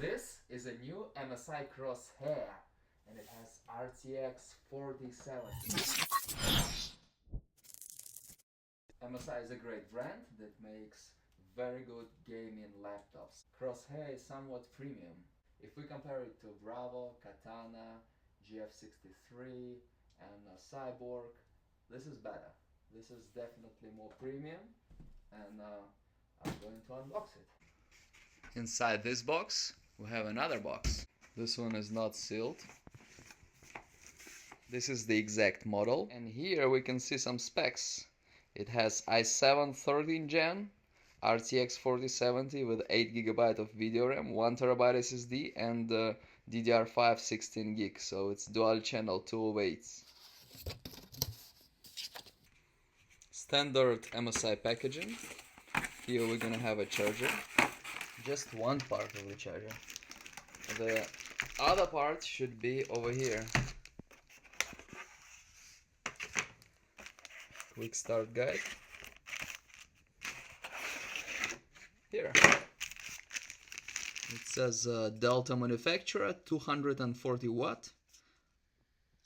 This is a new MSI Crosshair and it has RTX 4070. MSI is a great brand that makes very good gaming laptops. Crosshair is somewhat premium. If we compare it to Bravo, Katana, GF63 and Cyborg, this is better. This is definitely more premium and I'm going to unbox it. Inside this box we have another box. This one is not sealed. This is the exact model and here we can see some specs. It has i7 13th gen, RTX 4070 with 8GB of video RAM, 1TB SSD and DDR5 16GB, so it's dual channel 208. Standard MSI packaging. Here we're gonna have a charger, just one part of the charger. The other part should be over here. Quick start guide. Here it says Delta manufacturer, 240 watt,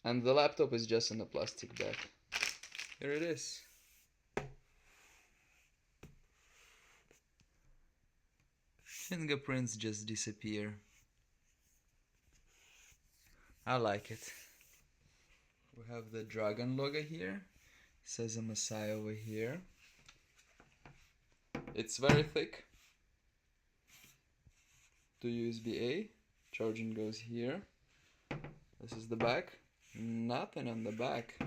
and the laptop is just in a plastic bag. Here it is. Fingerprints just disappear. I like it. We have the dragon logo here. It says MSI over here. It's very thick. To USB-A. Charging goes here. This is the back. Nothing on the back.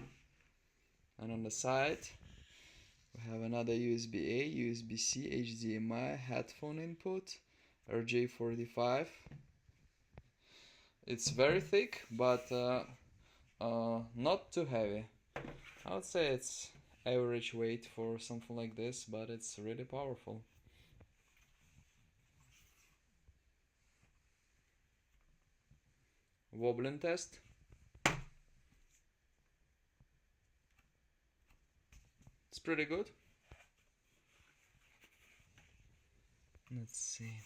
And on the side we have another USB-A, USB-C, HDMI, headphone input, RJ45. It's very thick, but not too heavy. I would say it's average weight for something like this, but it's really powerful. Wobbling test. It's pretty good. Let's see.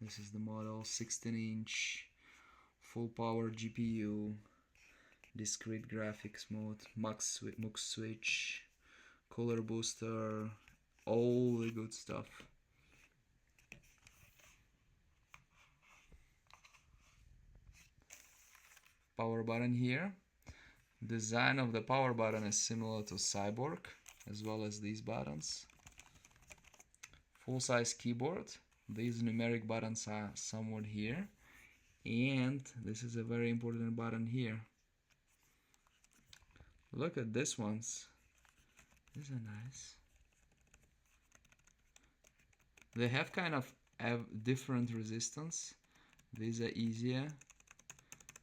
This is the model, 16-inch, full power GPU, discrete graphics mode, mux switch, color booster, all the good stuff. Power button here. Design of the power button is similar to Cyborg, as well as these buttons. Full-size keyboard. These numeric buttons are somewhat here, and this is a very important button here. Look at this ones. These are nice. They have kind of different resistance. These are easier.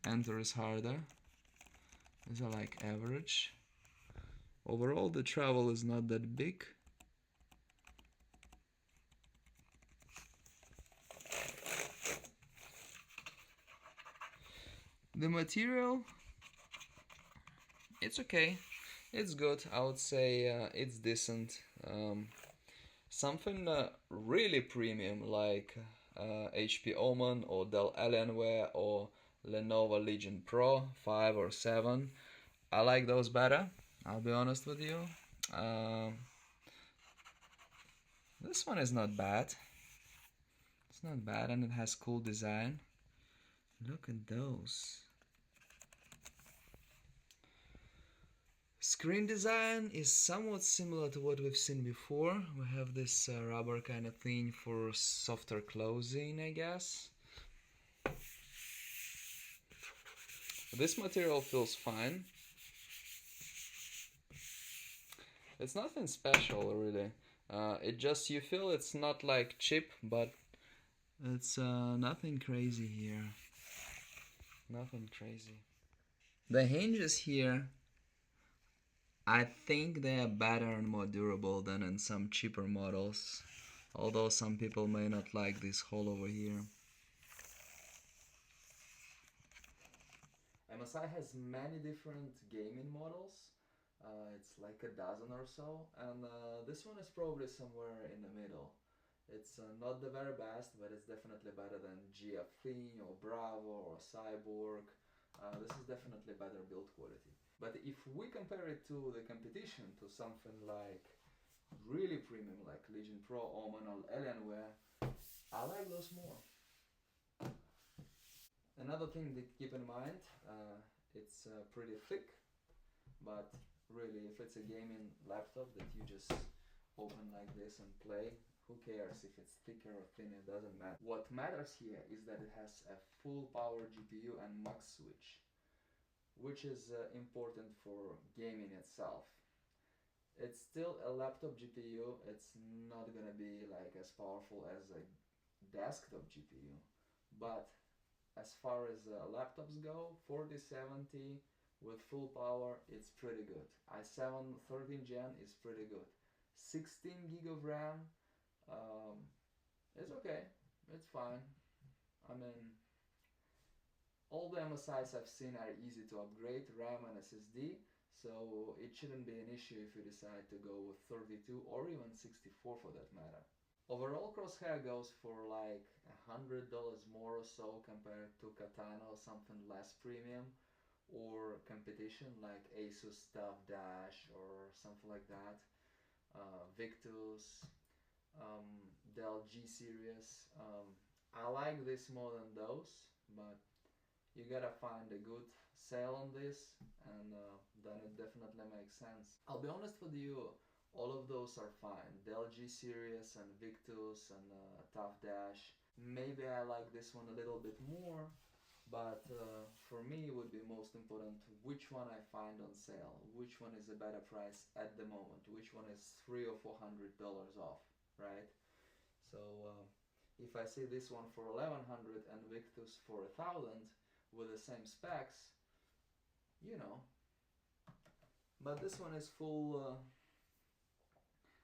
Enter is harder. These are like average. Overall the travel is not that big. The material, it's okay, it's good. I would say it's decent. Something really premium like HP Omen or Dell Alienware or Lenovo Legion Pro 5 or 7. I like those better, I'll be honest with you. This one is not bad. It's not bad and it has cool design. Look at those. Screen design is somewhat similar to what we've seen before. We have this rubber kind of thing for softer closing, I guess. This material feels fine. It's nothing special really. It just, you feel it's not like cheap, but it's nothing crazy here. Nothing crazy. The hinges here, I think they are better and more durable than in some cheaper models. Although some people may not like this hole over here. MSI has many different gaming models. It's like a dozen or so, and this one is probably somewhere in the middle. It's not the very best, but it's definitely better than GF Clean or Bravo or Cyborg. This is definitely better build quality. But if we compare it to the competition, to something like really premium like Legion Pro, Omen or Alienware, I like those more. Another thing to keep in mind, it's pretty thick, but really if it's a gaming laptop that you just open like this and play, who cares if it's thicker or thinner, it doesn't matter. What matters here is that it has a full power GPU and max switch, which is important for gaming itself. It's still a laptop GPU, it's not gonna be like as powerful as a desktop GPU, but as far as laptops go, 4070 with full power, it's pretty good. i7 13 Gen is pretty good. 16 gig of RAM, it's okay, it's fine. I mean, all the MSIs I've seen are easy to upgrade, RAM and SSD, so it shouldn't be an issue if you decide to go with 32 or even 64 for that matter. Overall, Crosshair goes for like $100 more or so compared to Katana or something less premium, or competition like Asus Tough Dash or something like that, Victus, Dell G series. I like this more than those, but you gotta find a good sale on this, and then it definitely makes sense. I'll be honest with you, all of those are fine. Dell G series and Victus and Tough Dash. Maybe I like this one a little bit more, but for me it would be most important which one I find on sale, which one is a better price at the moment, which one is $300 or $400 off, right? So if I see this one for 1100 and Victus for 1000 with the same specs, you know, but this one is full.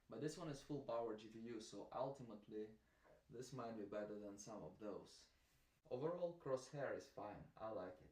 But this one is full power GPU, so ultimately this might be better than some of those. Overall, Crosshair is fine, I like it.